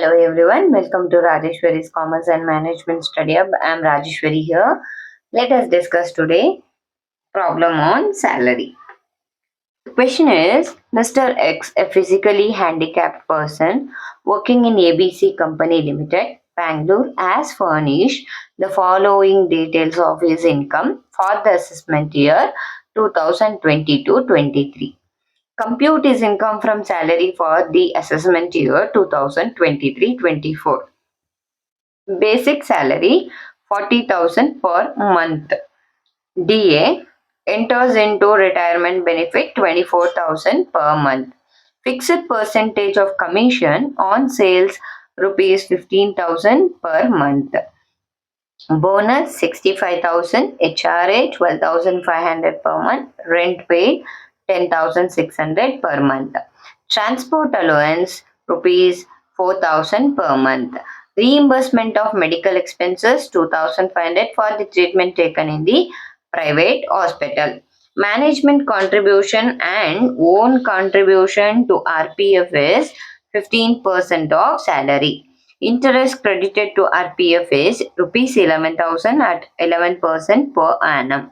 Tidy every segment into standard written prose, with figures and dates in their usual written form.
Hello everyone, welcome to Rajeshwari's Commerce and Management Study Hub. I am Rajeshwari here. Let us discuss today problem on salary. The question is, Mr. X, a physically handicapped person working in ABC Company Limited, Bangalore, has furnished the following details of his income for the assessment year 2022-23. Compute his income from salary for the assessment year 2023-24. Basic salary 40,000 per month. DA enters into retirement benefit 24,000 per month. Fixed percentage of commission on sales rupees 15,000 per month. Bonus 65,000, HRA 12,500 per month, rent paid 10,600 per month. Transport allowance rupees 4,000 per month. Reimbursement of medical expenses 2,500 for the treatment taken in the private hospital. Management contribution and own contribution to RPF is 15% of salary. Interest credited to RPF is rupees 11,000 at 11% per annum.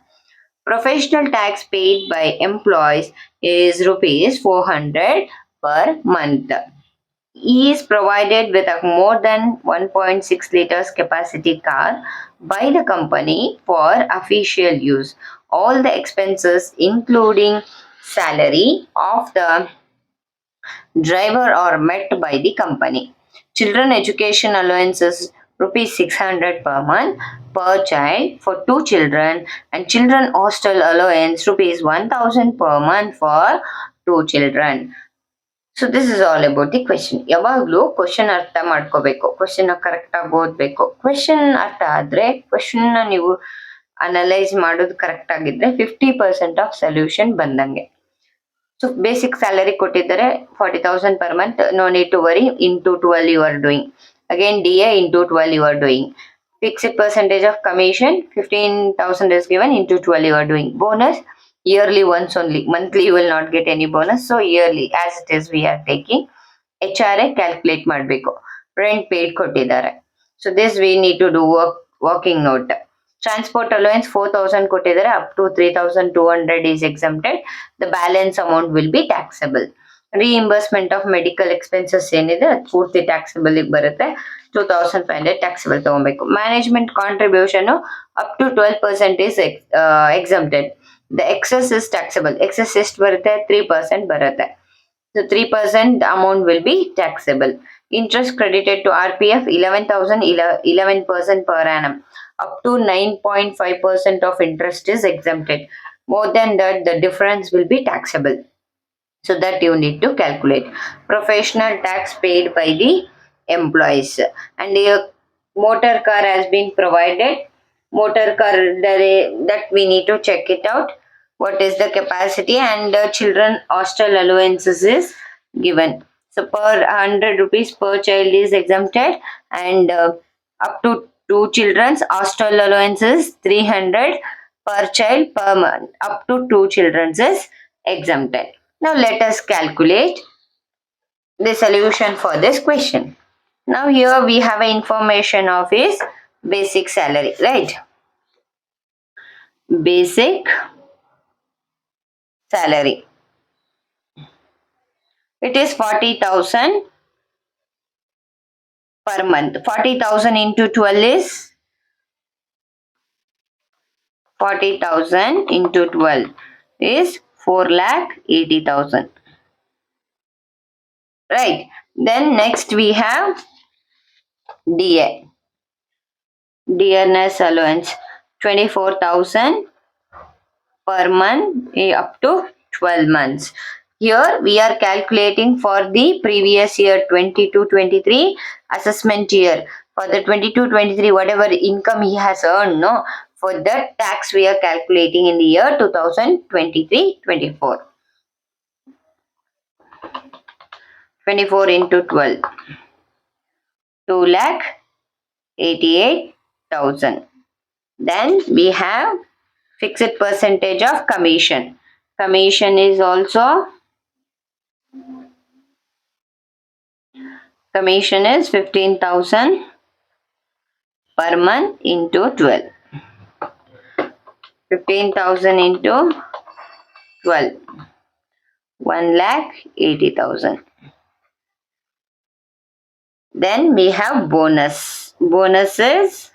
Professional tax paid by employees is rupees 400 per month. He is provided with a more than 1.6 liters capacity car by the company for official use. All the expenses including salary of the driver are met by the company. Children education allowances rupees 600 per month per child for 2 children, and children hostel allowance rupees 1000 per month for 2 children. So this is all about the question. ಯಾವಾಗಲೂ question ಅರ್ಥ ಮಾಡ್ಕೋಬೇಕು, question correct ಆಗಿ ಓದಬೇಕು. Question ಅರ್ಥ ಆದ್ರೆ question ನೀವು analyse ಮಾಡೋದು correct ಆಗಿದ್ರೆ 50% ಆಫ್ ಸೊಲ್ಯೂಷನ್ ಬಂದಂಗೆ. ಸೊ ಬೇಸಿಕ್ ಸ್ಯಾಲರಿ ಕೊಟ್ಟಿದ್ದಾರೆ 40,000 per month, no need to worry, into 12 you are doing. Again DA into 12 you are doing. Fixed percentage of commission 15,000 is given, into 12 you are doing. Bonus yearly once only, monthly you will not get any bonus, so yearly as it is we are taking. HRA calculate ಮಾಡಬೇಕು. Rent paid ಕೊಟ್ಟಿದ್ದಾರೆ. So this we need to do working note. Transport allowance 4,000 ಕೊಟ್ಟಿದ್ದಾರೆ, up to 3,200 is exempted. The balance amount will be taxable. Reimbursement of medical expenses ಏನಿದೆ ಅದು ಪೂರ್ತಿ taxable ಬರುತ್ತೆ. 2,500 taxable ತಗೊಬೇಕು. Management contribution up to 12% is exempted. The excess is taxable. Excess ಎಷ್ಟು ಬರುತ್ತೆ? 3% ಬರುತ್ತೆ. So 3% amount will be taxable. Interest credited to RPF 11,000, 11% per annum. Up to 9.5% of interest is exempted. More than that, the difference will be taxable. So that you need to calculate. Professional tax paid by the employees. And a motor car has been provided. Motor car, that we need to check it out. What is the capacity, and children hostel allowances is given. So per 100 rupees per child is exempted, and up to 2 children's hostel allowances 300 per child per month. Up to 2 children's is exempted. Now let us calculate the solution for this question. Now here we have a information of his basic salary, right? Basic salary. It is 40,000 per month. 40,000 into 12 is 40,000 into 12 is 4,80,000. Right. Then next we have DA. Dearness allowance 24,000 per month up to 12 months. Here we are calculating for the previous year 22-23 assessment year. For the 22-23 whatever income he has earned, no, for that tax we are calculating in the year 2023-24. 24 into 12, 2,88,000. Then we have fixed percentage of commission. Commission is also Commission is 15,000 per month into 12. 15,000 into 12. 1,80,000. Then we have bonus. Bonus is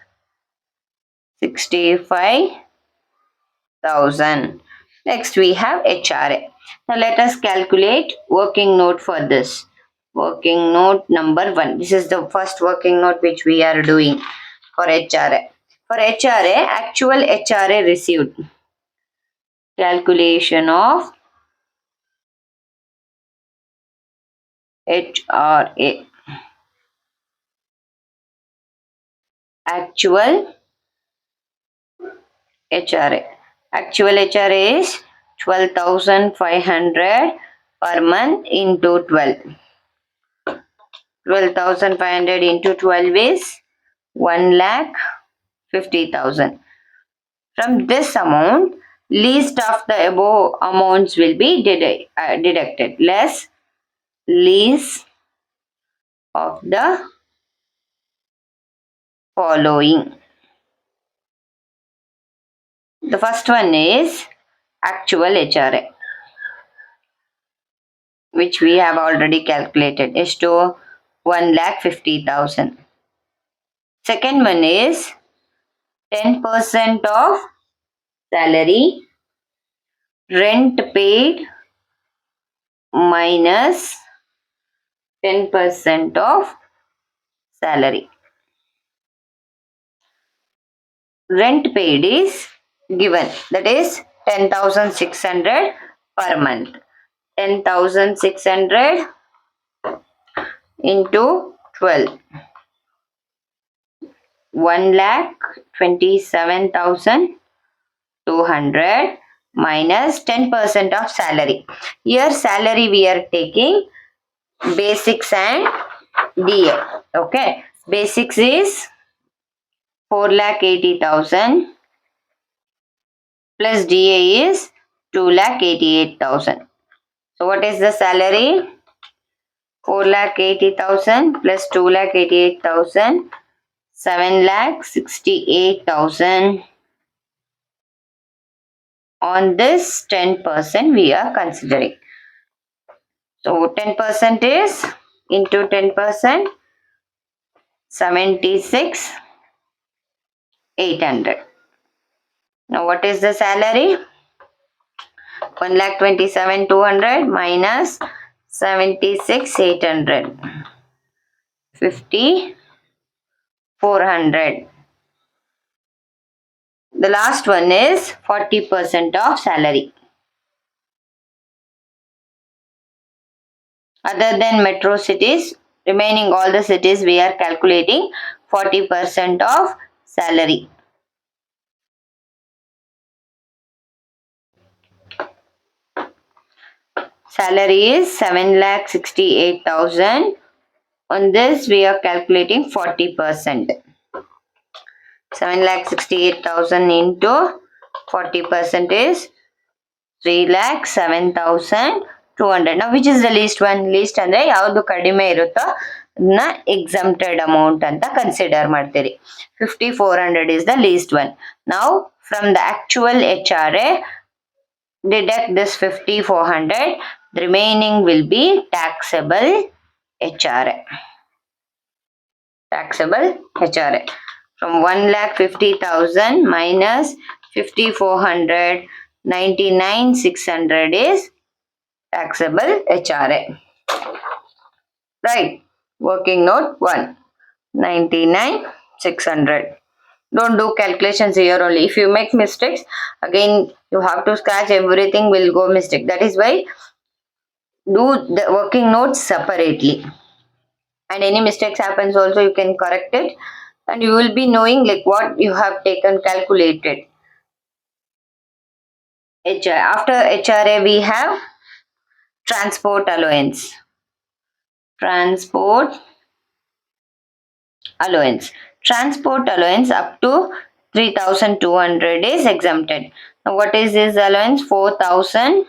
65,000. Next we have HRA. Now let us calculate working note for this. Working note number 1. This is the first working note which we are doing for HRA. For HRA, actual HRA received. Calculation of HRA. Actual HRA. Actual HRA is 12,500 per month into 12. 12,500 into 12 is 1,50,000. From this amount, least of the above amounts will be deducted. Less least of the following. The first one is actual HRA, which we have already calculated, is to 1,50,000. Second one is 10% of salary, rent paid minus 10% of salary. Rent paid is given, that is 10,600 per month. 10,600 into 12. 1,27,200 minus 10% of salary. Here salary we are taking basics and DA. Okay. Basics is 4,80,000 plus DA is 2,88,000. So what is the salary? 4,80,000 plus 2,88,000, 7,68,000. On this 10% we are considering. So 10% is into 10%, 76,800. Now what is the salary? 1,27,200 minus 76,800. 5,400. The last one is 40% of salary. Other than metro cities, remaining all the cities we are calculating 40% of salary. Salary is 7,68,000. On this we are calculating 40%. 7,68,000 into 40% is 3,07,200. Now which is the least one? Least ಅಂದ್ರೆ ಯಾವುದು ಕಡಿಮೆ ಇರುತ್ತೋ ಅದನ್ನ exempted amount ಅಂತ consider ಮಾಡ್ತೀರಿ. 5,400 is the least one. Now from the actual HRA, deduct this 5,400. The remaining will be taxable HRA. Taxable HRA. From 1,50,000 minus 5,400, 99,600 is taxable HRA. Right. Working note 1. 99,600. Don't do calculations here only. If you make mistakes, again you have to scratch, everything will go mistake. That is why do the working notes separately. And any mistakes happens also you can correct it. And you will be knowing like what you have taken calculated. After HRA we have transport allowance. Transport allowance. Transport allowance up to 3,200 is exempted. Now what is this allowance? 4,000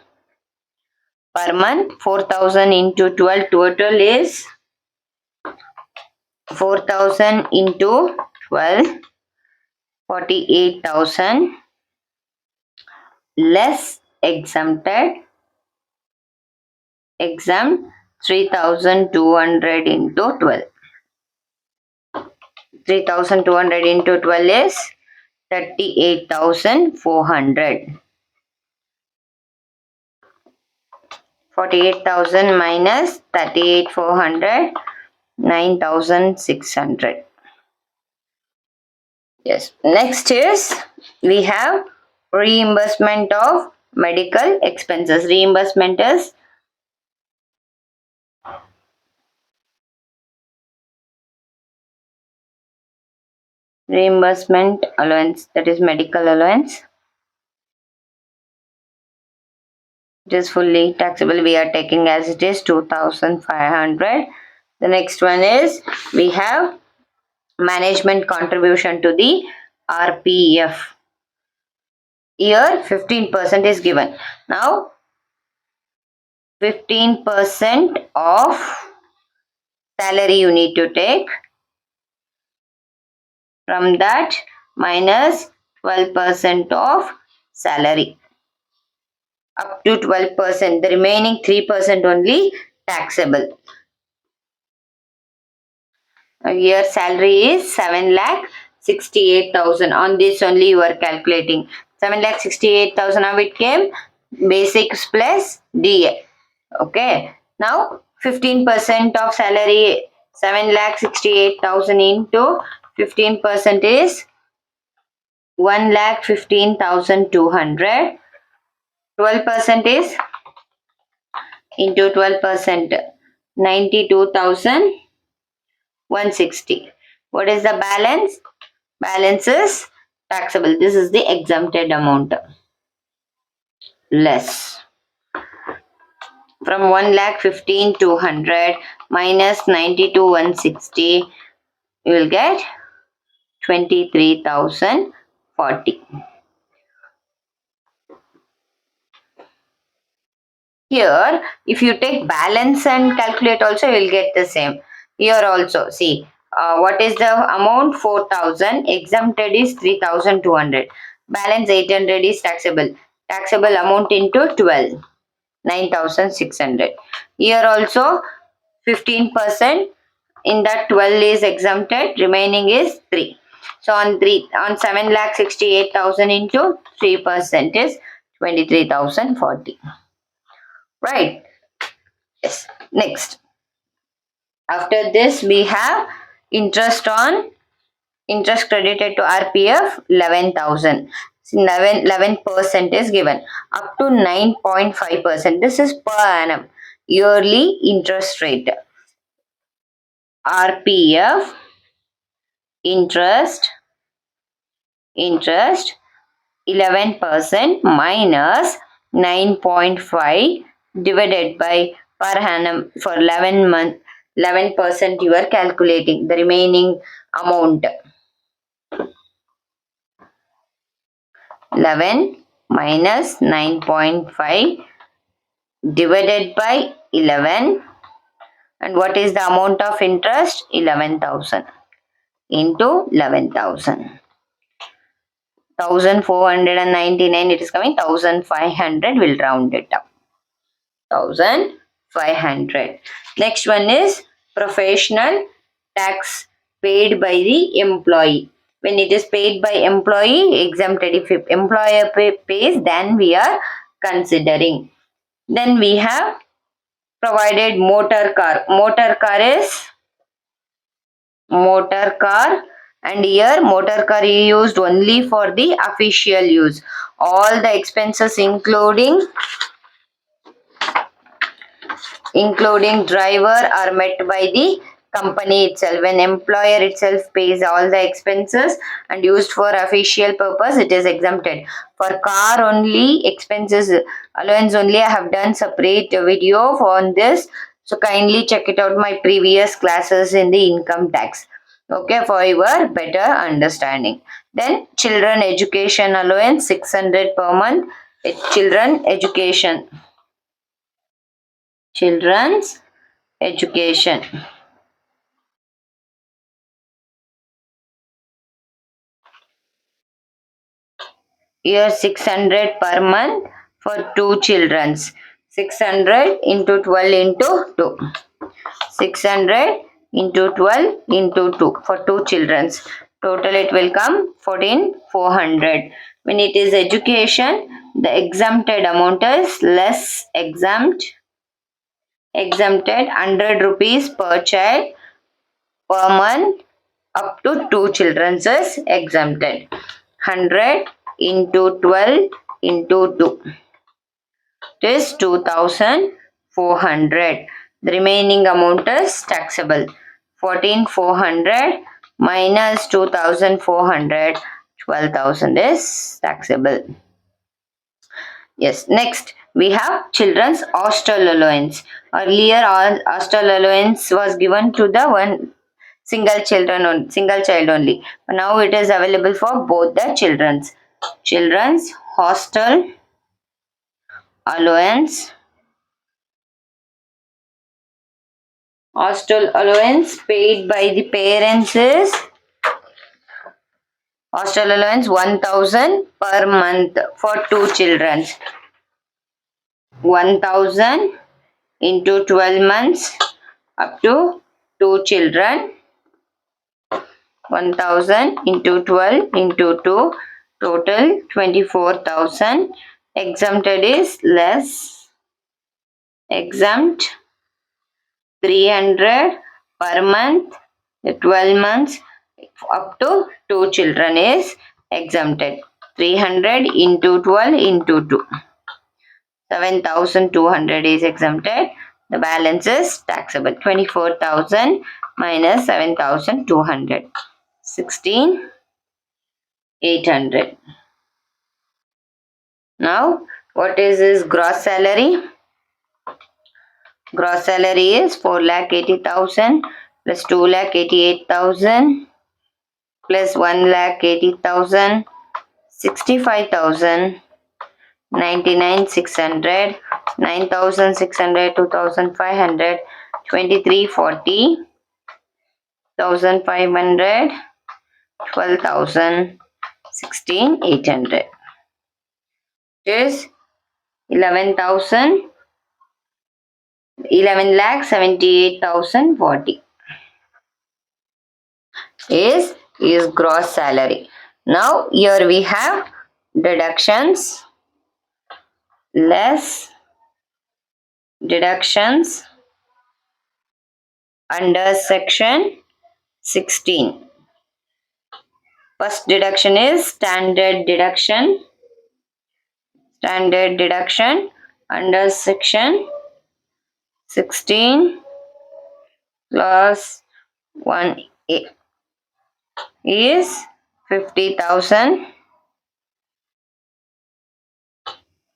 per month. 4,000 into 12, total is 4,000 into 12, 48,000 less exempt 3,200 into 12. 3,200 into 12 is 38,400. 48,000 minus 38,400, 9,600. Yes. Next is we have reimbursement of medical expenses. Reimbursement is reimbursement allowance, that is medical allowance. It is fully taxable. We are taking as it is 2,500. The next one is we have management contribution to the RPF. Here 15% is given. Now 15% of salary you need to take. From that minus 12% of salary. Up to 12%. The remaining 3% only taxable. Here salary is 7,68,000. On this only you are calculating. 7,68,000 how it came? Basics plus DA. Okay. Now 15% of salary, 7,68,000 into 15% is 1,15,200. 12% is into 12%, 92,160. What is the balance? Balance is taxable. This is the exempted amount. Less. From 1,15,200 minus 92,160, you will get 23,040. Here, if you take balance and calculate also, you will get the same. Here also, see, what is the amount? 4,000. Exempted is 3,200. Balance 800 is taxable. Taxable amount into 12. 9,600. Here also 15%. In that 12 is exempted. Remaining is 3. So on 7,68,000 into 3% is 23,040. Right. Yes. Next. After this we have interest credited to RPF 11,000. 11% is given up to 9.5%. This is per annum yearly interest rate. RPF interest 11% minus 9.5 divided by per annum for 11 month. 11% you are calculating the remaining amount. 11 minus 9.5 divided by 11, and what is the amount of interest? 11,000 into 11,000. 1,499 it is coming. 1,500 will round it up. 1,500. Next one is professional tax paid by the employee. When it is paid by employee, exempted. If employer pays, then we are considering. Then we have provided motor car. Motor car is motor car, and here motor car is used only for the official use. All the expenses including driver are met by the company itself. When employer itself pays all the expenses and used for official purpose, it is exempted. For car only expenses allowance only, I have done separate video on this, so kindly check it out my previous classes in the income tax, okay, for your better understanding. Then children education allowance 600 per month. Children's education Here 600 per month for 2 children. 600 into 12 into 2. 600 into 12 into 2 for 2 children. Total it will come 14,400. When it is education, the exempted amount is less exempted 100 rupees per child per month up to 2 children is exempted. 100 into 12 into 2. It is 2,400. The remaining amount is taxable. 14,400 minus 2,400, 12,000 is taxable. Yes, next we have children's hostel allowance. Earlier, hostel allowance was given to the one single child only. But now it is available for both the children's. Children's allowance hostel allowance paid by the parents is hostel allowance 1,000 per month for 2 children. 1,000 into 12 months up to 2 children. 1,000 into 12 into 2, total 24,000. Exempted is less. Exempt 300 per month. The 12 months up to 2 children is exempted. 300 into 12 into 2. 7,200 is exempted. The balance is taxable. 24,000 minus 7,200. 16,800. Now, what is this gross salary? Gross salary is 4,80,000 plus 2,88,000 plus 1,80,000, 65,000, 99,600, 9,600, 2,500, 23,40, 1,500, 12,000, 16,800. It is 11,78,040 is gross salary. Now here we have deductions, less deductions under section 16. First deduction is standard deduction. Standard deduction under section 16 plus 1A is 50,000.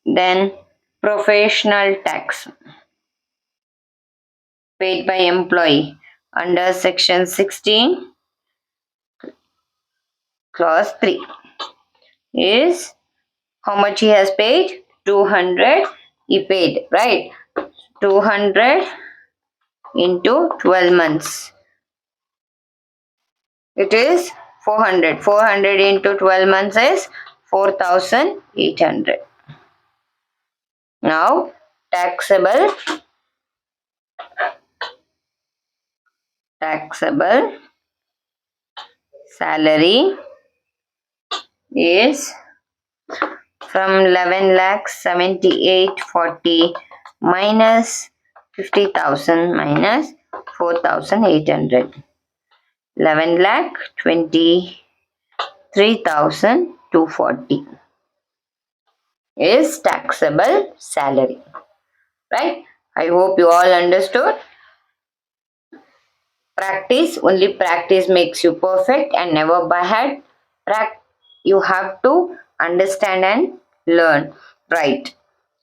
Then professional tax paid by employee under section 16 clause 3 is how much he has paid? 200 he paid, right? 200 into 12 months. It is 400. 400 into 12 months is 4,800. Now, taxable salary is from 11,78,40 minus 50,000 minus 4,800. 11,23,240 is taxable salary. Right? I hope you all understood. Practice, only practice makes you perfect and never by head. You have to understand and learn. Right?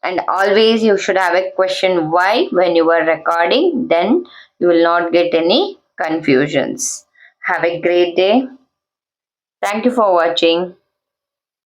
And always you should have a question why when you are recording, then you will not get any confusions. Have a great day. Thank you for watching.